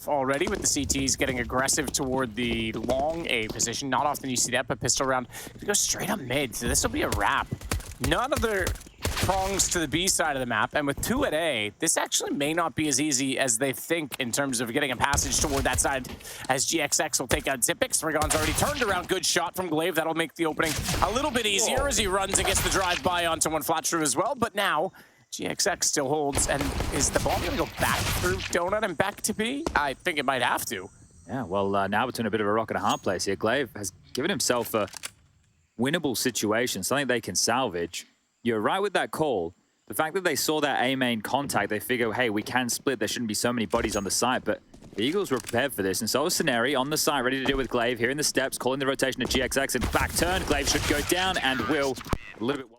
Already with the CTs getting aggressive toward the long A position. Not often you see that, but pistol round goes straight up mid. So this will be a wrap. None of the prongs to the B side of the map, and with 2 at A, this actually may not be as easy as they think in terms of getting a passage toward that side, as GXX will take out Zipix. Rigon's already turned around. Good shot from Glaive. That'll make the opening a little bit easier as he runs and gets the drive-by onto one flat true as well. But now, GXX still holds, and is the bomb going to go back through Donut and back to B? I think it might have to. Yeah, well, now we're in a bit of a rock and a hard place here. Glaive has given himself a winnable situation, something they can salvage. You're right with that call. The fact that they saw that A main contact, they figure, hey, we can split. There shouldn't be so many bodies on the site, but the Eagles were prepared for this. And so is Scenarii on the site, ready to deal with Glaive here in the steps, calling the rotation of GXX and back turn. Glaive should go down and will a little bit wobbly.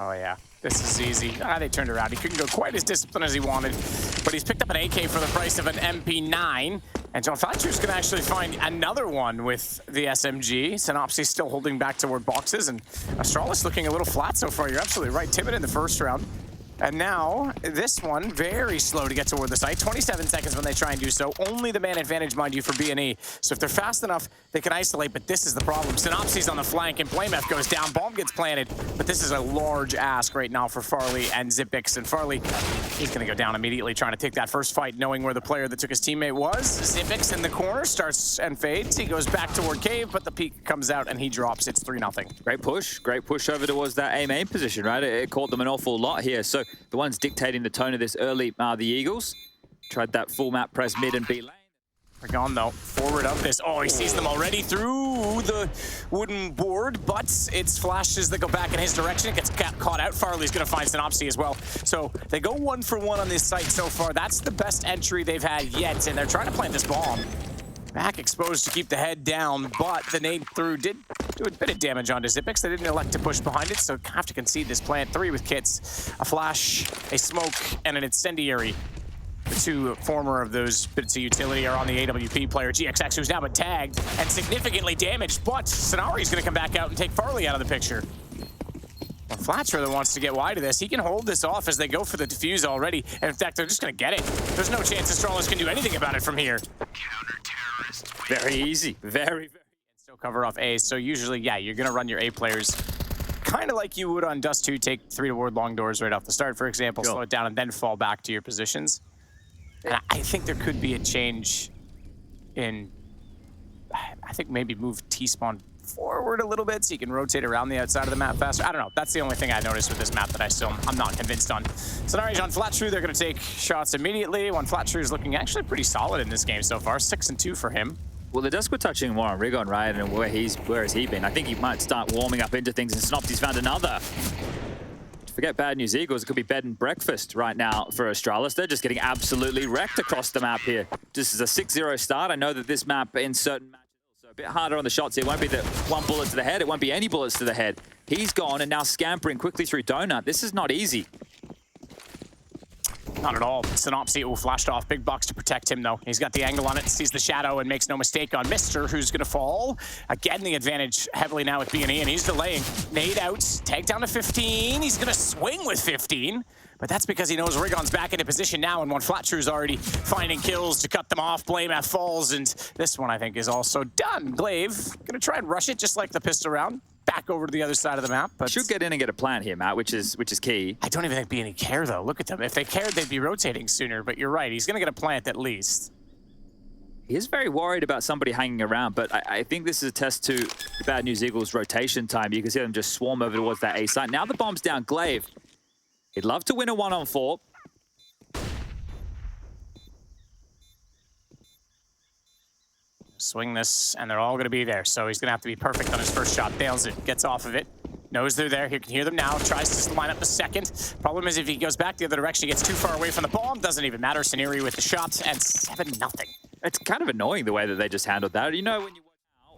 Oh yeah, this is easy. They turned around. He couldn't go quite as disciplined as he wanted, but he's picked up an AK for the price of an MP9. And John Fletcher's gonna actually find another one with the SMG. Synopsys still holding back toward boxes, and Astralis looking a little flat so far. You're absolutely right. Timid in the first round. And now, this one, very slow to get toward the site. 27 seconds when they try and do so. Only the man advantage, mind you, for BNE. So if they're fast enough, they can isolate, but this is the problem. Synopsys on the flank, and Flamef goes down. Bomb gets planted, but this is a large ask right now for Farley and Zipix. And Farley, he's going to go down immediately, trying to take that first fight, knowing where the player that took his teammate was. Zipix in the corner, starts and fades. He goes back toward Cave, but the peak comes out, and he drops. It's 3-0. Great push over towards that A main position, right? It caught them an awful lot here. So the ones dictating the tone of this early are the Eagles. Tried that full map press mid and B lane. They're gone though, forward of this. Oh, he sees them already through the wooden board, but it's flashes that go back in his direction. It gets caught out. Farley's gonna find Synopsy as well. So they go 1 for 1 on this site so far. That's the best entry they've had yet, and they're trying to plant this bomb. Back exposed to keep the head down, but the nade through did do a bit of damage onto Zipix. They didn't elect to push behind it, so have to concede this plant. 3 with kits, a flash, a smoke, and an incendiary. The 2 former of those bits of utility are on the AWP player, GXX, who's now been tagged and significantly damaged, but Scenarii's gonna come back out and take Farley out of the picture. Well, Flatcher wants to get wide of this. He can hold this off as they go for the defuse already. And in fact, they're just gonna get it. There's no chance Astralis can do anything about it from here. Very easy, very. Still cover off A, so usually, yeah, you're gonna run your A players kind of like you would on Dust 2, take 3 toward long doors right off the start, for example, slow it down and then fall back to your positions. And I think there could be a change in, I think maybe move T-spawn forward a little bit so you can rotate around the outside of the map faster. I don't know. That's the only thing I noticed with this map that I'm not convinced on. Scenarios on Flat True, they're going to take shots immediately. One Flat True is looking actually pretty solid in this game so far. 6 and 2 for him. Well, the Dusk were touching more on Rigon, right? And where has he been? I think he might start warming up into things, and Synopsy's found another. Forget Bad News Eagles, it could be bed and breakfast right now for Astralis. They're just getting absolutely wrecked across the map here. Just as a 6-0 start, I know that this map in certain matches is also a bit harder on the shots. It won't be the 1 bullet to the head, it won't be any bullets to the head. He's gone and now scampering quickly through Donut. This is not easy. Not at all. Synopsy, flashed off. Big box to protect him, though. He's got the angle on it, sees the shadow, and makes no mistake on Mister, who's going to fall. Again, the advantage heavily now with BNE, and he's delaying. Nade out, tag down to 15. He's going to swing with 15, but that's because he knows Rigon's back into position now, and one Flat True's already finding kills to cut them off. Flamef falls, and this one, I think, is also done. Glaive going to try and rush it, just like the pistol round. Back over to the other side of the map, but should get in and get a plant here, Matt, which is key. I don't even think BNE care though. Look at them. If they cared, they'd be rotating sooner. But you're right. He's going to get a plant at least. He is very worried about somebody hanging around, but I think this is a test to the Bad News Eagles' rotation time. You can see them just swarm over towards that A site. Now the bomb's down. Glaive, he'd love to win a 1-on-4. Swing this, and they're all going to be there. So he's going to have to be perfect on his first shot. Nails it, gets off of it. Knows they're there. He can hear them now. Tries to line up the second. Problem is, if he goes back the other direction, he gets too far away from the bomb. Doesn't even matter. Scenarii with the shot, and 7-0. It's kind of annoying the way that they just handled that. You know, when you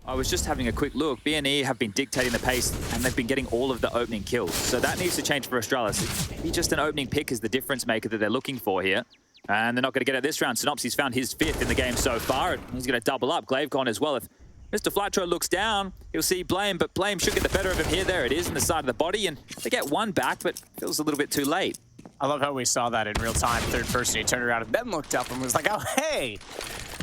I was just having a quick look. BNE have been dictating the pace, and they've been getting all of the opening kills. So that needs to change for Astralis. Maybe just an opening pick is the difference maker that they're looking for here. And they're not going to get it this round. Synopsy's found his 5th in the game so far. He's going to double up. Glaive gone as well. If Mr. Flatro looks down, he'll see Blame, but Blame should get the better of him here. There it is in the side of the body, and they get 1 back, but feels a little bit too late. I love how we saw that in real time, third person. He turned around and then looked up and was like, oh, hey,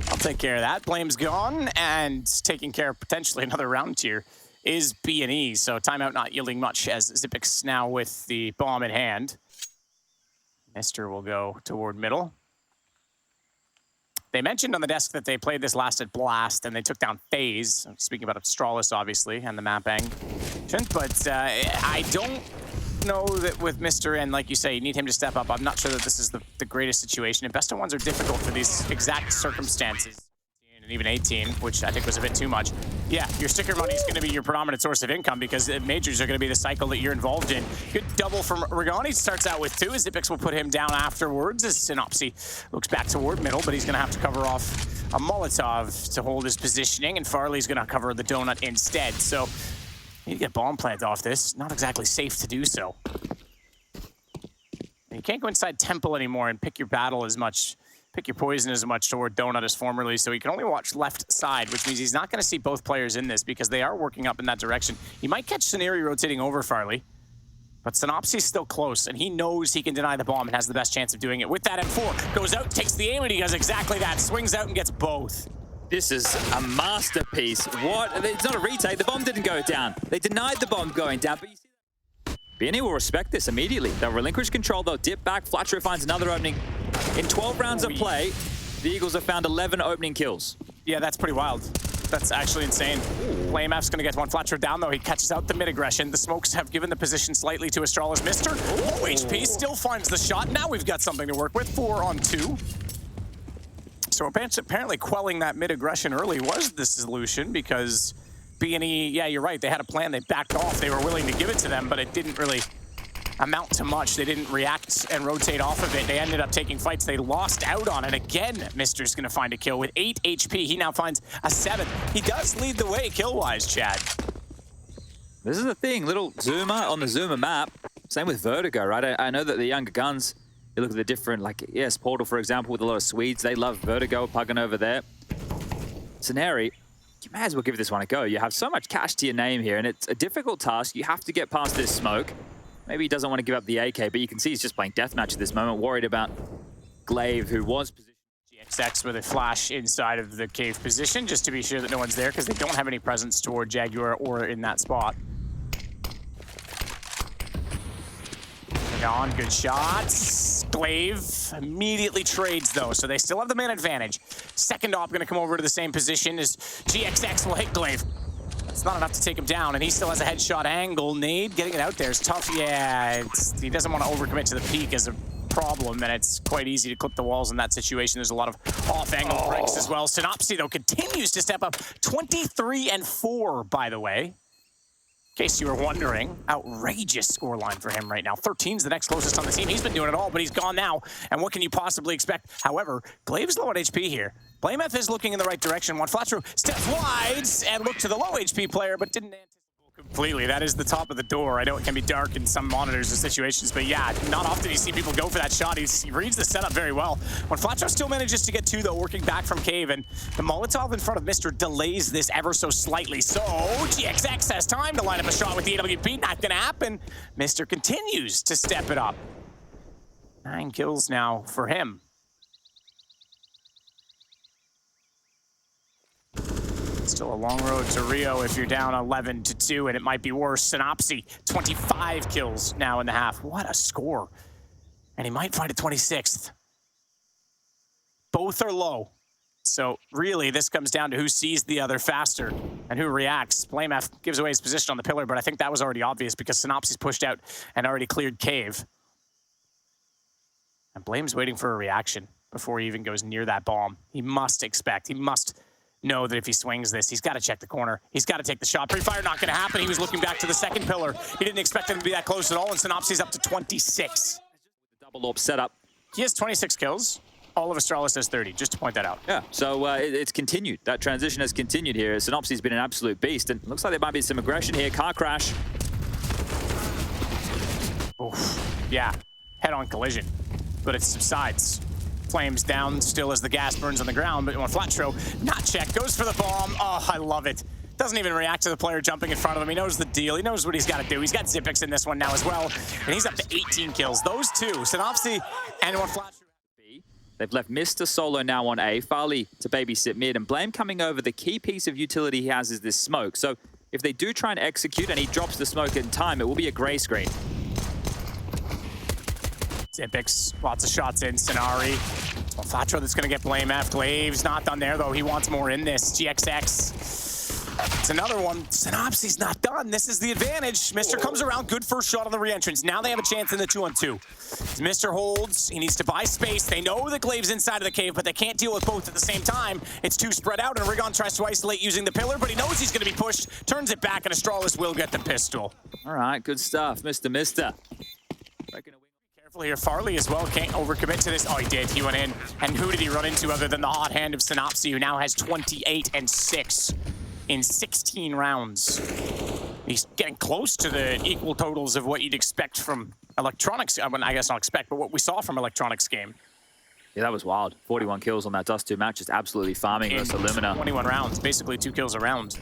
I'll take care of that. Blame's gone, and taking care of potentially another round tier is BNE. So timeout not yielding much as Xyp9x now with the bomb in hand. Mr. will go toward middle. They mentioned on the desk that they played this last at Blast and they took down FaZe. Speaking about Astralis, obviously, and the map bang. But I don't know that with Mr. N, like you say, you need him to step up. I'm not sure that this is the greatest situation. And best of ones are difficult for these exact circumstances. And even 18, which I think was a bit too much. Yeah, your sticker money is going to be your predominant source of income because majors are going to be the cycle that you're involved in. Good double from Regani. Starts out with 2. Xyp9x will put him down afterwards as Synopsy looks back toward middle, but he's going to have to cover off a Molotov to hold his positioning, and Farley's going to cover the donut instead. So you need to get bomb plant off this. Not exactly safe to do so. You can't go inside Temple anymore and pick your battle as much. Pick your poison as much toward Donut as formerly, so he can only watch left side, which means he's not going to see both players in this because they are working up in that direction. He might catch Scenario rotating over Farley, but Synopsy's still close, and he knows he can deny the bomb and has the best chance of doing it. With that M4, goes out, takes the aim, and he does exactly that. Swings out and gets both. This is a masterpiece. What? It's not a retake. The bomb didn't go down. They denied the bomb going down, but you see BNE will respect this immediately. They'll relinquish control, they'll dip back. Flatro finds another opening. In 12 rounds of play, the Eagles have found 11 opening kills. Yeah, that's pretty wild. That's actually insane. BlameF's going to get one. Flatro down, though. He catches out the mid-aggression. The smokes have given the position slightly to Astralis. Mr. Low HP still finds the shot. Now we've got something to work with. 4 on 2. So apparently quelling that mid-aggression early was the solution because BNE, yeah, you're right. They had a plan. They backed off. They were willing to give it to them, but it didn't really amount to much. They didn't react and rotate off of it. They ended up taking fights. They lost out on it. Again, Mister's going to find a kill with 8 HP. He now finds a 7th. He does lead the way kill-wise, Chad. This is the thing. Little zoomer on the zoomer map. Same with Vertigo, right? I know that the younger guns, you look at the different, like, yes, Portal, for example, with a lot of Swedes. They love Vertigo, plugging over there. Scenario, you may as well give this one a go. You have so much cash to your name here, and it's a difficult task. You have to get past this smoke. Maybe he doesn't want to give up the AK, but you can see he's just playing deathmatch at this moment, worried about Glaive, who was positioned. GXX with a flash inside of the cave position, just to be sure that no one's there, because they don't have any presence toward Jaguar or in that spot. On, good shots. Glaive immediately trades, though, so they still have the man advantage. Second op going to come over to the same position as GXX will hit Glaive. It's not enough to take him down, and he still has a headshot angle. Nade getting it out there is tough. Yeah, he doesn't want to overcommit to the peak as a problem, and it's quite easy to clip the walls in that situation. There's a lot of off-angle breaks as well. Synopsy, though, continues to step up. 23-4, by the way. In case you were wondering, outrageous scoreline for him right now. 13's the next closest on the team. He's been doing it all, but he's gone now. And what can you possibly expect? However, Glaive's low on HP here. BlameF is looking in the right direction. One Flatro steps wide and looked to the low HP player, but didn't anticipate completely. That is the top of the door. I know it can be dark in some monitors and situations, but yeah, not often you see people go for that shot. He reads the setup very well. When Flatro still manages to get 2, though, working back from cave, and the Molotov in front of Mr. delays this ever so slightly. So GXX has time to line up a shot with the AWP. Not gonna happen. Mr. continues to step it up. 9 kills now for him. Still a long road to Rio if you're down 11-2, and it might be worse. Synopsy, 25 kills now in the half. What a score. And he might find a 26th. Both are low. So really, this comes down to who sees the other faster and who reacts. BlameF gives away his position on the pillar, but I think that was already obvious because Synopsy's pushed out and already cleared cave. And Blame's waiting for a reaction before he even goes near that bomb. He must expect, he must know that if he swings this, he's got to check the corner. He's got to take the shot. Pre-fire not going to happen. He was looking back to the second pillar. He didn't expect him to be that close at all, and Synopsy's up to 26. Double AWP setup. He has 26 kills. All of Astralis has 30, just to point that out. Yeah, so it's continued. That transition has continued here. Synopsy's been an absolute beast, and it looks like there might be some aggression here. Car crash. Oof. Yeah, head-on collision, but it subsides. Flames down still as the gas burns on the ground, but on Flatro, not check, goes for the bomb. Oh, I love it. Doesn't even react to the player jumping in front of him. He knows the deal. He knows what he's got to do. He's got Zipix in this one now as well. And he's up to 18 kills. Those two, Synopsy and one flash. They've left Mr. Solo now on A, Farley to babysit mid, and Blame coming over. The key piece of utility he has is this smoke. So if they do try and execute and he drops the smoke in time, it will be a gray screen. Zipix, lots of shots in. Sonari. Well, Fatro that's going to get Blame F. Glave's not done there, though. He wants more in this. GXX. It's another one. Synopsy's not done. This is the advantage. Mr. comes around. Good first shot on the re-entrance. Now they have a chance in the 2-on-2. Mr. holds. He needs to buy space. They know that Glave's inside of the cave, but they can't deal with both at the same time. It's too spread out, and Rigon tries to isolate using the pillar, but he knows he's going to be pushed. Turns it back, and Astralis will get the pistol. All right, good stuff, Mr. Careful here. Farley as well. Can't overcommit to this. Oh, he did. He went in. And who did he run into other than the hot hand of Synopsy, who now has 28 and 6 in 16 rounds. He's getting close to the equal totals of what you'd expect from Electronics. I mean, I guess not expect, but what we saw from Electronics game. Yeah, that was wild. 41 kills on that Dust 2 match, just absolutely farming versus Illumina. 21 rounds, basically 2 kills a round.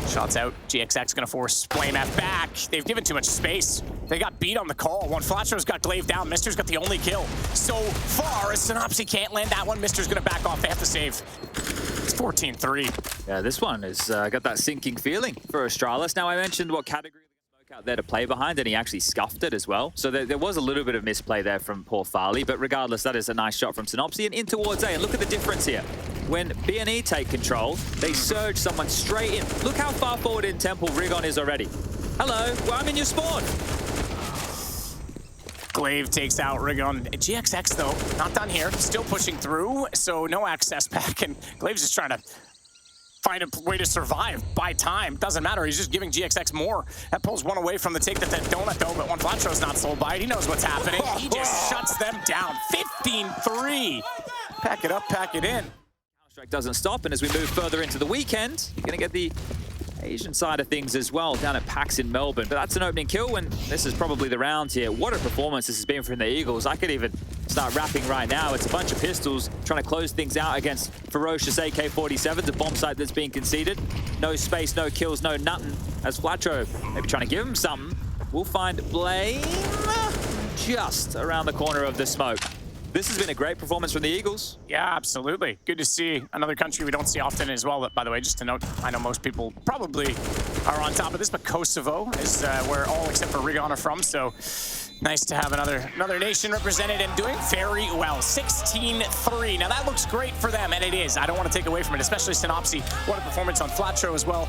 Shots out. GXX gonna force Blame F back. They've given too much space. They got beat on the call. One Flatro's got Glaive down. Mister's got the only kill. So far, as Synopsy can't land that one, Mister's gonna back off. They have to save. It's 14-3. Yeah, this one has got that sinking feeling for Astralis. Now, I mentioned what category of smoke out there to play behind, and he actually scuffed it as well. So there was a little bit of misplay there from poor Farley, but regardless, that is a nice shot from Synopsy and in towards A. And look at the difference here. When BNE take control, they surge someone straight in. Look how far forward in Temple Rigon is already. Hello, well, I'm in your spawn. Glaive takes out Rigon. GXX, though, not done here. Still pushing through, so no access back. And Glaive's just trying to find a way to survive, buy time. Doesn't matter, he's just giving GXX more. That pulls one away from the take that donut, though, but one Flatro's not sold by it. He knows what's happening. He just shuts them down. 15-3. Pack it up, pack it in. Strike doesn't stop, and as we move further into the weekend, you're going to get the Asian side of things as well down at PAX in Melbourne. But that's an opening kill, and this is probably the round here. What a performance this has been from the Eagles. I could even start rapping right now. It's a bunch of pistols trying to close things out against ferocious AK-47s, a bomb site that's being conceded. No space, no kills, no nothing. As Flatro maybe trying to give him something. We'll find Blame just around the corner of the smoke. This has been a great performance from the Eagles. Yeah, absolutely. Good to see another country we don't see often as well. By the way, just to note, I know most people probably are on top of this, but Kosovo is where all except for Rigon are from, so nice to have another nation represented and doing very well. 16-3. Now that looks great for them, and it is. I don't want to take away from it, especially Synopsy. What a performance on Flatro as well.